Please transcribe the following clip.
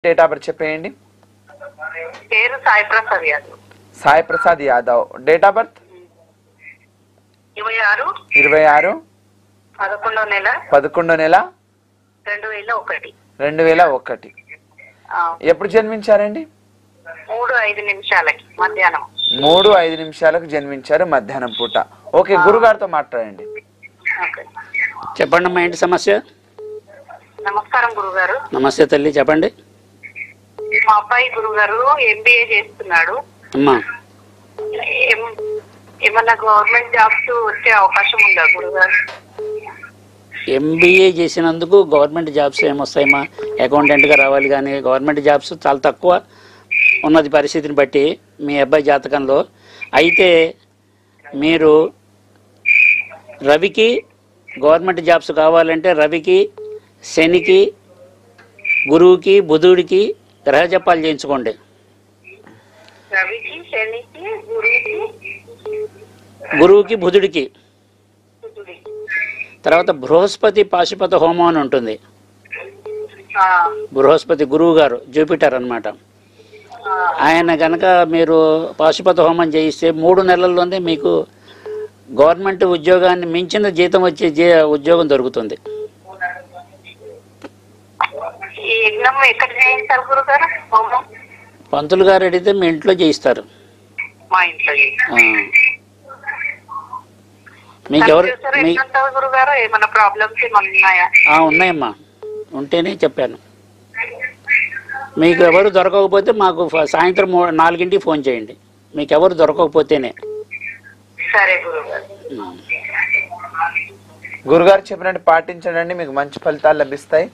Date of birth చెప్పేయండి. పేరు Sai Prasad Yadav. Sai Prasad Yadav. Date of birth 26 11వ నెల 2001. 2001. ఎప్పుడు జన్మించారండి? 3:05 మధ్యాహ్నం. 3:05 జన్మించారు, మధ్యాహ్నం పూట. ఓకే, గురుగారితో మాట్లాడండి. చెప్పండి అమ్మా, ఏంటి సమస్య? నమస్కారం గురుగారు. నమస్తే తల్లి, చెప్పండి. మా అబ్బాయి గురుగారు MBA చేస్తున్నాడు. అమ్మా, ఏమన్నా గవర్నమెంట్ జాబ్స్ వచ్చే అవకాశం ఉందా గురుగారు? MBA చేసినందుకు గవర్నమెంట్ జాబ్స్ ఏమొస్తాయమ్మా? అకౌంటెంట్గా రావాలి, కానీ గవర్నమెంట్ జాబ్స్ చాలా తక్కువ ఉన్నది పరిస్థితిని బట్టి మీ అబ్బాయి జాతకంలో. అయితే మీరు రవికి గవర్నమెంట్ జాబ్స్ కావాలంటే రవికి, శనికి, గురువుకి, బుధుడికి గ్రహ జపాలు చేయించుకోండి. రవికి, శనికి, గురువుకి, బుధుడికి. తర్వాత బృహస్పతి పాశుపత హోమం అని ఉంటుంది. బృహస్పతి గురువు గారు, జూపిటర్ అన్నమాట. ఆయన కనుక మీరు పాశుపత హోమం చేయిస్తే 3 నెలల్లోనే మీకు గవర్నమెంట్ ఉద్యోగాన్ని మించిన జీతం వచ్చే ఉద్యోగం దొరుకుతుంది. పంతులు గారు అడిగితే మీ ఇంట్లో చేయిస్తారు. మీకెవరు? ఉన్నాయమ్మా, ఉంటేనే చెప్పాను. మీకు ఎవరు దొరకకపోతే మాకు సాయంత్రం 4ంటికి ఫోన్ చేయండి. మీకు ఎవరు దొరకకపోతేనే. గురుగారు చెప్పినట్టు పాటించండి, మీకు మంచి ఫలితాలు లభిస్తాయి.